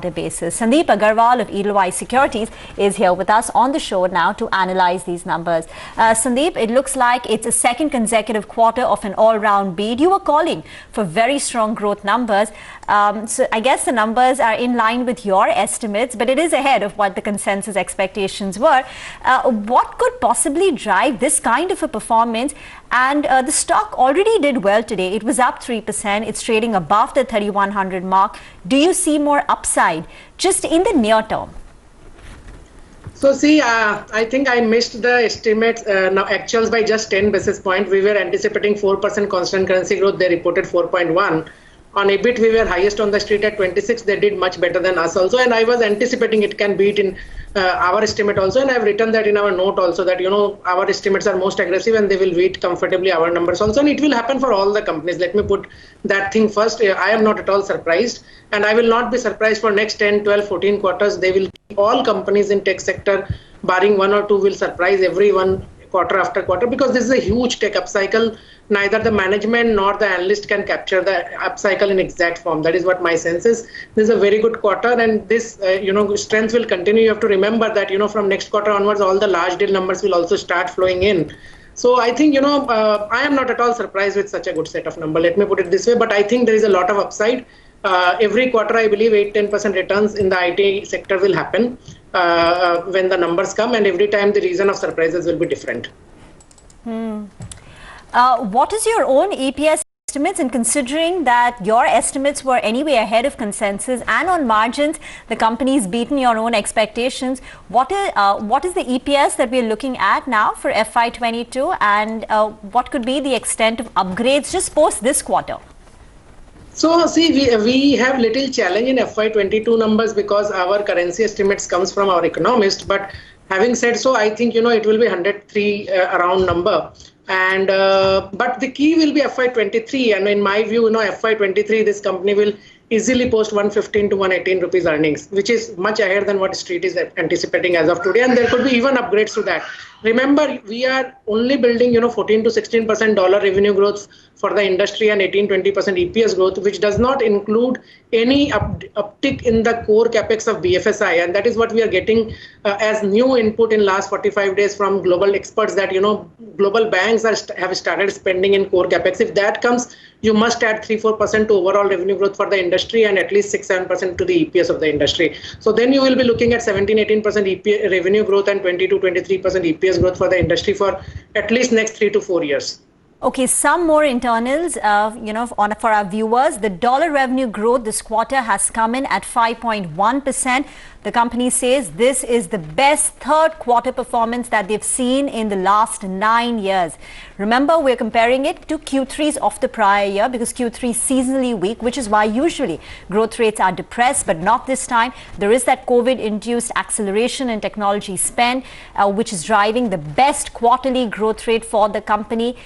quarter basis. Sandeep Agarwal of Edelweiss Securities is here with us on the show now to analyze these numbers. Sandeep, it looks like it's a second consecutive quarter of an all-round beat. You were calling for very strong growth numbers. So I guess the numbers are in line with your estimates, but it is ahead of what the consensus expectations were. What could possibly drive this kind of a performance? And the stock already did well today. It was up 3%. It's trading above the 3,100 mark. Do you see more upside just in the near term? So see, I think I missed the estimates, now actuals by just 10 basis points. We were anticipating 4% constant currency growth. They reported 4.1. On EBIT, we were highest on the street at 26. They did much better than us also. And I was anticipating it can beat in our estimate also. And I've written that in our note also that, our estimates are most aggressive and they will beat comfortably our numbers also. And it will happen for all the companies. Let me put that thing first. I am not at all surprised. And I will not be surprised for next 10, 12, 14 quarters. They will, all companies in tech sector, barring one or two, will surprise everyone quarter after quarter, because this is a huge tech upcycle. Neither the management nor the analyst can capture the upcycle in exact form. That is what my sense is. This is a very good quarter, and this strength will continue. You have to remember that from next quarter onwards, all the large deal numbers will also start flowing in. So I think I am not at all surprised with such a good set of numbers. Let me put it this way. But I think there is a lot of upside. Every quarter, I believe 8-10% returns in the IT sector will happen when the numbers come, and every time the reason of surprises will be different. What is your own EPS estimates, and considering that your estimates were anyway ahead of consensus and on margins, the company's beaten your own expectations, what is the EPS that we're looking at now for FY22, and what could be the extent of upgrades just post this quarter? So see, we have little challenge in FY22 numbers because our currency estimates comes from our economist. But having said so, I think it will be 103 around number. And but the key will be FY23, and in my view, FY23, this company will easily post 115 to 118 rupees earnings, which is much higher than what Street is anticipating as of today, and there could be even upgrades to that. Remember, we are only building 14 to 16% dollar revenue growth for the industry and 18-20% EPS growth, which does not include any uptick in the core capex of BFSI, and that is what we are getting as new input in last 45 days from global experts, that global banks have started spending in core capex. If that comes, you must add 3-4% to overall revenue growth for the industry and at least 6-7% to the EPS of the industry. So then you will be looking at 17-18% revenue growth and 20-23% EPS growth for the industry for at least next 3 to 4 years. Okay, some more internals, for our viewers. The dollar revenue growth this quarter has come in at 5.1%. The company says this is the best third quarter performance that they've seen in the last 9 years. Remember, we're comparing it to Q3s of the prior year because Q3 is seasonally weak, which is why usually growth rates are depressed, but not this time. There is that COVID-induced acceleration in technology spend, which is driving the best quarterly growth rate for the company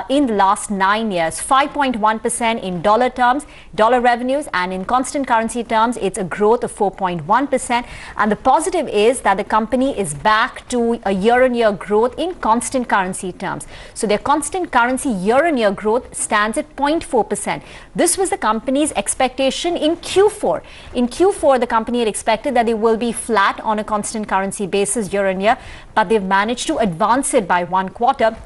in the last 9 years. 5.1% in dollar terms, dollar revenues, and in constant currency terms, it's a growth of 4.1%. And the positive is that the company is back to a year-on-year growth in constant currency terms. So their constant currency year-on-year growth stands at 0.4%. This was the company's expectation in Q4. In Q4, the company had expected that they will be flat on a constant currency basis year-on-year, but they've managed to advance it by 1 quarter,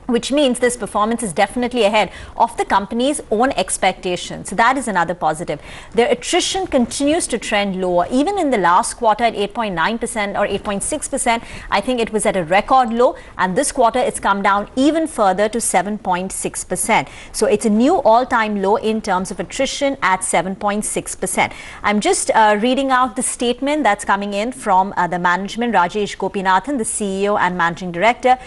which means this performance is definitely ahead of the company's own expectations. So that is another positive. Their attrition continues to trend lower. Even in the last quarter at 8.9% or 8.6%, I think it was at a record low. And this quarter, it's come down even further to 7.6%. So it's a new all-time low in terms of attrition at 7.6%. I'm just reading out the statement that's coming in from the management, Rajesh Gopinathan, the CEO and Managing Director.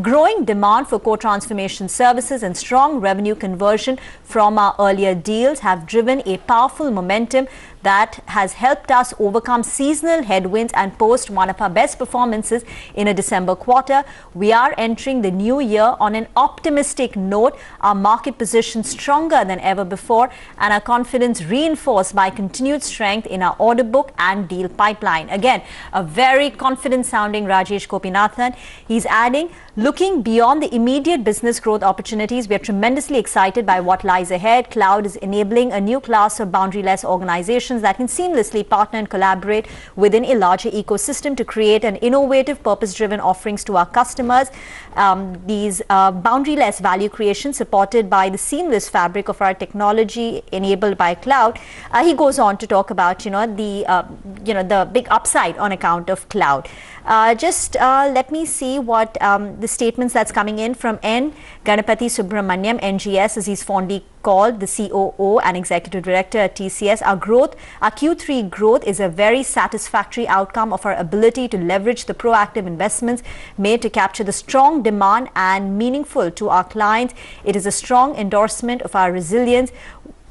Growing demand for core transformation services and strong revenue conversion from our earlier deals have driven a powerful momentum that has helped us overcome seasonal headwinds and post one of our best performances in a December quarter. We are entering the new year on an optimistic note, our market position stronger than ever before, and our confidence reinforced by continued strength in our order book and deal pipeline. Again, a very confident sounding Rajesh Gopinathan. He's adding, looking beyond the immediate business growth opportunities, we are tremendously excited by what lies ahead. Cloud is enabling a new class of boundaryless organizations solutions that can seamlessly partner and collaborate within a larger ecosystem to create an innovative, purpose-driven offerings to our customers. These boundaryless value creation supported by the seamless fabric of our technology enabled by cloud. He goes on to talk about, the big upside on account of cloud. Let me see what the statements that's coming in from N. Ganapati Subramaniam, NGS, as he's fondly called, the COO and Executive Director at TCS. Our Q3 growth is a very satisfactory outcome of our ability to leverage the proactive investments made to capture the strong demand and meaningful to our clients. It is a strong endorsement of our resilience,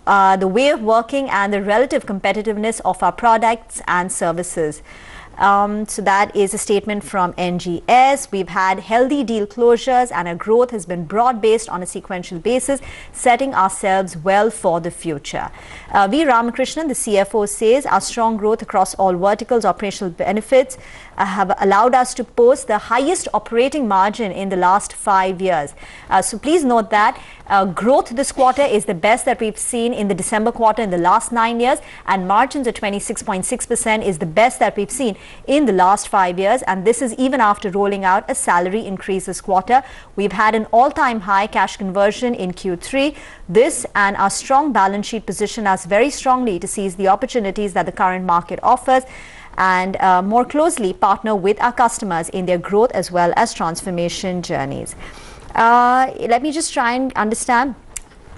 the way of working and the relative competitiveness of our products and services. So that is a statement from NGS. We've had healthy deal closures and our growth has been broad-based on a sequential basis, setting ourselves well for the future. V. Ramakrishnan, the CFO, says our strong growth across all verticals, operational benefits have allowed us to post the highest operating margin in the last 5 years. So please note that growth this quarter is the best that we've seen in the December quarter in the last 9 years, and margins at 26.6% is the best that we've seen in the last 5 years, and this is even after rolling out a salary increase this quarter. We've had an all-time high cash conversion in Q3. This and our strong balance sheet position us very strongly to seize the opportunities that the current market offers and more closely partner with our customers in their growth as well as transformation journeys. Let me just try and understand.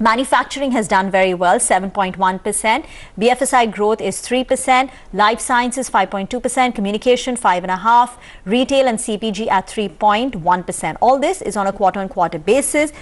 Manufacturing has done very well, 7.1%. BFSI growth is 3%. Life sciences 5.2%. Communication 5.5%. Retail and CPG at 3.1%. All this is on a quarter-on-quarter basis.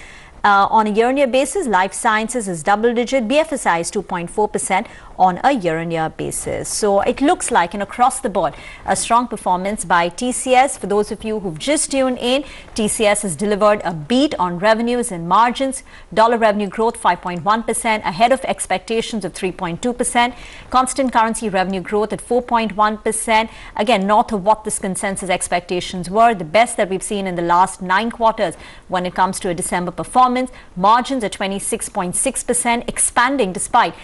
On a year-on-year basis, life sciences is double-digit. BFSI is 2.4% on a year-on-year basis. So it looks like, across the board, a strong performance by TCS. For those of you who've just tuned in, TCS has delivered a beat on revenues and margins. Dollar revenue growth 5.1%, ahead of expectations of 3.2%. Constant currency revenue growth at 4.1%. Again, north of what this consensus expectations were, the best that we've seen in the last 9 quarters when it comes to a December performance. Margins at 26.6%, expanding despite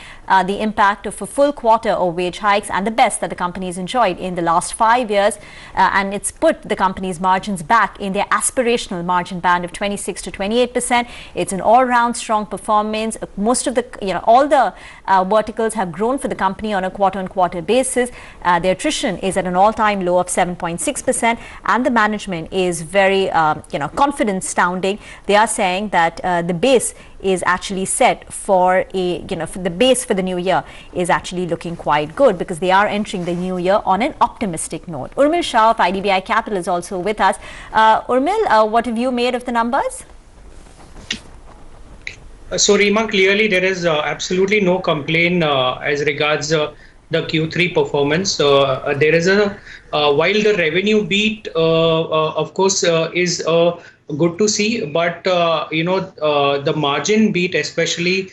the impact of a full quarter of wage hikes, and the best that the company's enjoyed in the last 5 years. And it's put the company's margins back in their aspirational margin band of 26 to 28%. It's an all-round strong performance. Most of the, all the verticals have grown for the company on a quarter-on-quarter basis. The attrition is at an all-time low of 7.6%, and the management is very, confident sounding. They are saying that the base is actually set for the base for the new year is actually looking quite good, because they are entering the new year on an optimistic note. Urmil Shah of IDBI Capital is also with us. Urmil, what have you made of the numbers? So Reema, clearly there is absolutely no complaint as regards the Q3 performance. There is while the revenue beat, of course, is good to see, but the margin beat, especially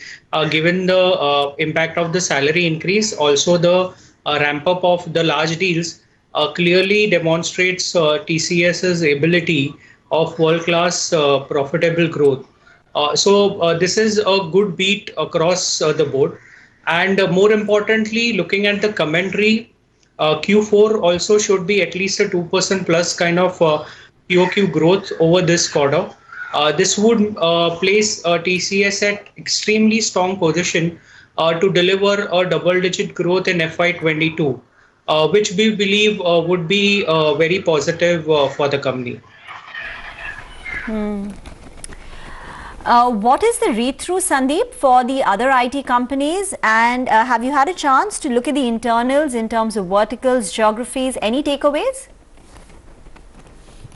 given the impact of the salary increase, also the ramp up of the large deals, clearly demonstrates TCS's ability of world-class profitable growth. So this is a good beat across the board. And more importantly, looking at the commentary, Q4 also should be at least a 2% plus kind of QOQ growth over this quarter. This would place TCS at extremely strong position to deliver a double-digit growth in FY22, which we believe would be very positive for the company. What is the read-through, Sandeep, for the other IT companies? And have you had a chance to look at the internals in terms of verticals, geographies, any takeaways?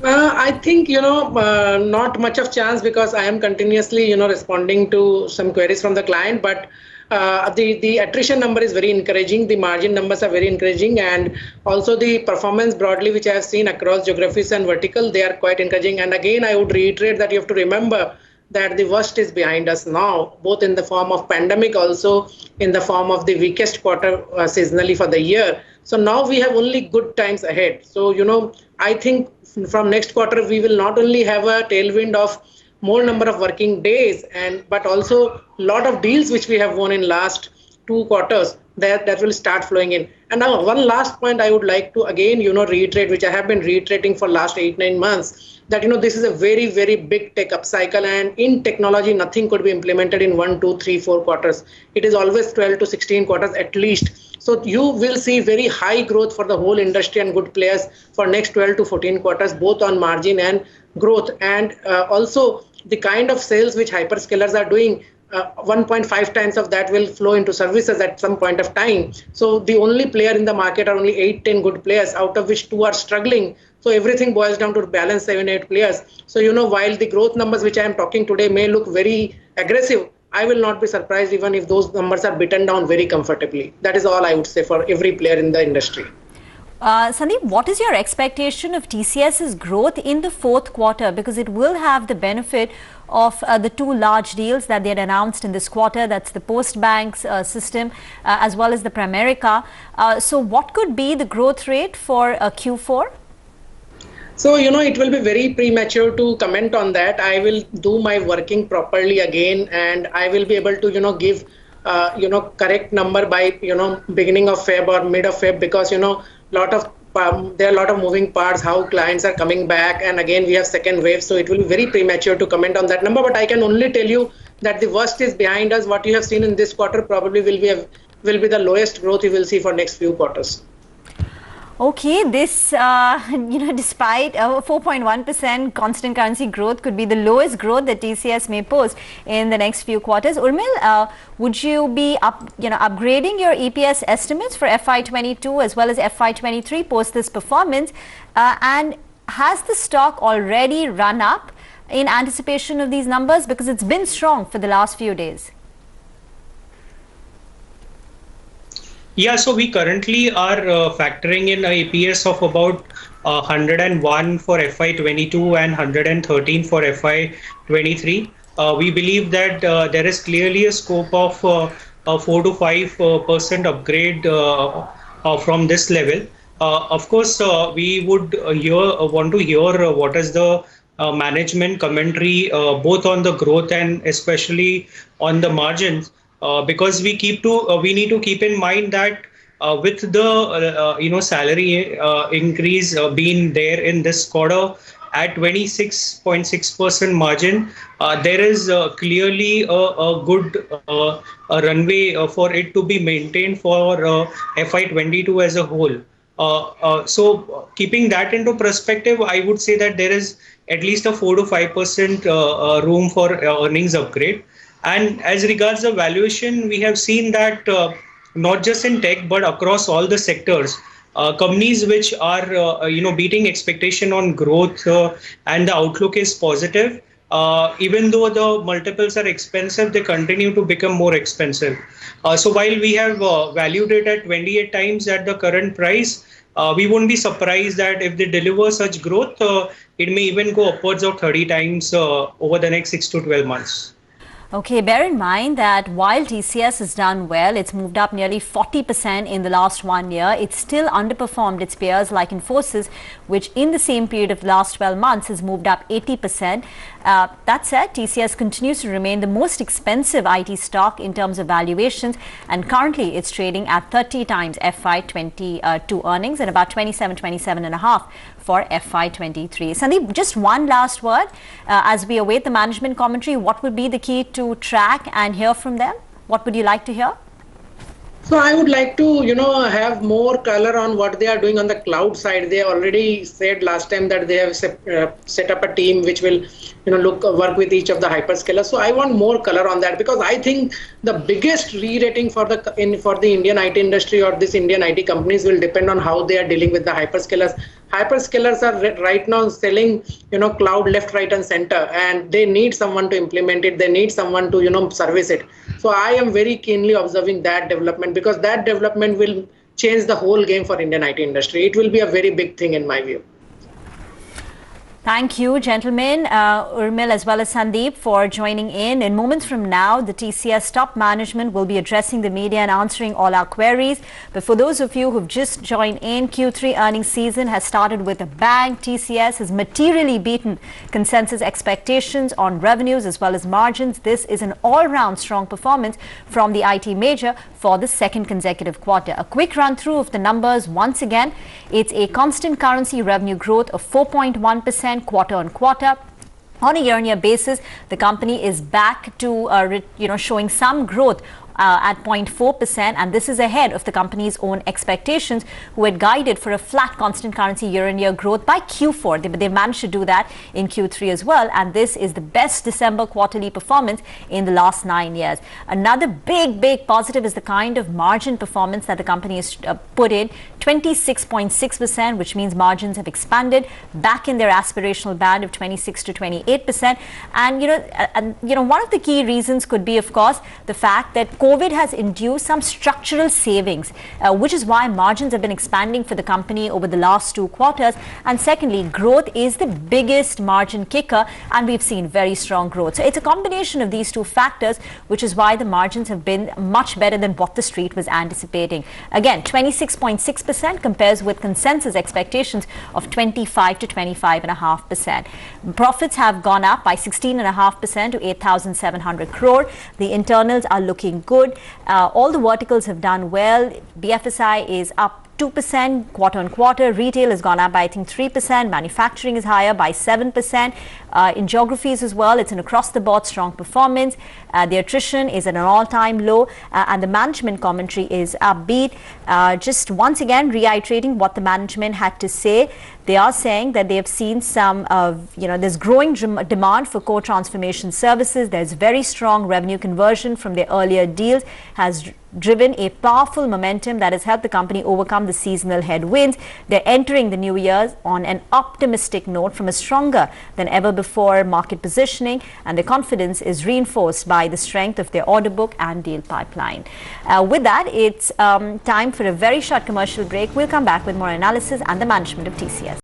I think, not much of chance, because I am continuously, responding to some queries from the client. But the attrition number is very encouraging. The margin numbers are very encouraging. And also the performance broadly, which I have seen across geographies and vertical, they are quite encouraging. And again, I would reiterate that you have to remember that the worst is behind us now, both in the form of pandemic, also in the form of the weakest quarter seasonally for the year. So now we have only good times ahead. So, I think from next quarter, we will not only have a tailwind of more number of working days, but also a lot of deals which we have won in last 2 quarters. that will start flowing in. And now one last point I would like to again, reiterate, which I have been reiterating for last 8-9 months, that this is a very, very big tech upcycle, and in technology nothing could be implemented in 1, 2, 3, 4 quarters. It is always 12 to 16 quarters at least. So you will see very high growth for the whole industry and good players for next 12 to 14 quarters, both on margin and growth. And also the kind of sales which hyperscalers are doing, 1.5 times of that will flow into services at some point of time. So the only player in the market are only 8-10 good players, out of which 2 are struggling. So everything boils down to balance 7-8 players. So while the growth numbers which I am talking today may look very aggressive, I will not be surprised even if those numbers are beaten down very comfortably. That is all I would say for every player in the industry. Sandeep, what is your expectation of TCS's growth in the fourth quarter? Because it will have the benefit of the 2 large deals that they had announced in this quarter. That's the Postbank's system as well as the Pramerica. So what could be the growth rate for Q4? So, it will be very premature to comment on that. I will do my working properly again, and I will be able to, give, correct number by, beginning of Feb or mid of Feb, because, there are a lot of moving parts, how clients are coming back. And again, we have second wave. So it will be very premature to comment on that number. But I can only tell you that the worst is behind us. What you have seen in this quarter probably will be the lowest growth you will see for next few quarters. Okay, this, despite 4.1% constant currency growth could be the lowest growth that TCS may post in the next few quarters. Urmil, would you be upgrading your EPS estimates for FY22 as well as FY23 post this performance? And has the stock already run up in anticipation of these numbers? Because it's been strong for the last few days. Yeah, so we currently are factoring in a EPS of about 101 for FY22 and 113 for FY23. We believe that there is clearly a scope of a 4 to 5% upgrade from this level. Of course, we would want to hear what is the management commentary both on the growth and especially on the margins. Because we need to keep in mind that with the salary increase being there in this quarter at 26.6% margin, there is clearly a good runway for it to be maintained for FY22 as a whole. So keeping that into perspective, I would say that there is at least a 4 to 5% room for earnings upgrade. And as regards the valuation, we have seen that not just in tech, but across all the sectors, companies which are beating expectation on growth and the outlook is positive, even though the multiples are expensive, they continue to become more expensive. So while we have valued it at 28 times at the current price, we won't be surprised that if they deliver such growth, it may even go upwards of 30 times over the next 6 to 12 months. Okay, bear in mind that while TCS has done well, it's moved up nearly 40% in the last 1 year. It's still underperformed its peers like Infosys, which in the same period of the last 12 months has moved up 80%. That said, TCS continues to remain the most expensive IT stock in terms of valuations, and currently it's trading at 30 times FY22 earnings and about 27 and a half for FY23. Sandeep, just one last word. As we await the management commentary, what would be the key to track and hear from them? What would you like to hear? So I would like to, have more color on what they are doing on the cloud side. They already said last time that they have set up a team which will, work with each of the hyperscalers. So I want more color on that, because I think the biggest re-rating for the Indian IT industry or this Indian IT companies will depend on how they are dealing with the hyperscalers. Hyperscalers are right now selling, cloud left, right, and center, and they need someone to implement it. They need someone to, service it. So I am very keenly observing that development, because that development will change the whole game for Indian IT industry. It will be a very big thing in my view. Thank you, gentlemen, Urmil as well as Sandeep, for joining in. In moments from now, the TCS top management will be addressing the media and answering all our queries. But for those of you who've just joined in, Q3 earnings season has started with a bang. TCS has materially beaten consensus expectations on revenues as well as margins. This is an all-round strong performance from the IT major for the second consecutive quarter. A quick run through of the numbers once again. It's a constant currency revenue growth of 4.1% quarter on quarter. On a year-on-year basis, the company is back to showing some growth at 0.4%, and this is ahead of the company's own expectations, who had guided for a flat constant currency year-on-year growth by Q4. They managed to do that in Q3 as well, and this is the best December quarterly performance in the last 9 years. Another big positive is the kind of margin performance that the company has put in, 26.6%, which means margins have expanded back in their aspirational band of 26 to 28%. And one of the key reasons could be, of course, the fact that COVID has induced some structural savings, which is why margins have been expanding for the company over the last 2 quarters. And secondly, growth is the biggest margin kicker, and we've seen very strong growth. So it's a combination of these 2 factors, which is why the margins have been much better than what the street was anticipating. Again, 26.6% compares with consensus expectations of 25 to 25.5%. Profits have gone up by 16.5% to 8,700 crore. The internals are looking good. All the verticals have done well. BFSI is up 2% quarter on quarter. Retail has gone up by, I think, 3%. Manufacturing is higher by 7%. In geographies as well, it's an across-the-board strong performance. The attrition is at an all-time low, and the management commentary is upbeat. Just once again reiterating what the management had to say. They are saying that they have seen some, there's growing demand for core transformation services. There's very strong revenue conversion from their earlier deals, has driven a powerful momentum that has helped the company overcome the seasonal headwinds. They're entering the new year on an optimistic note from a stronger than ever before market positioning, and their confidence is reinforced by the strength of their order book and deal pipeline. With that, it's time for a very short commercial break. We'll come back with more analysis and the management of TCS.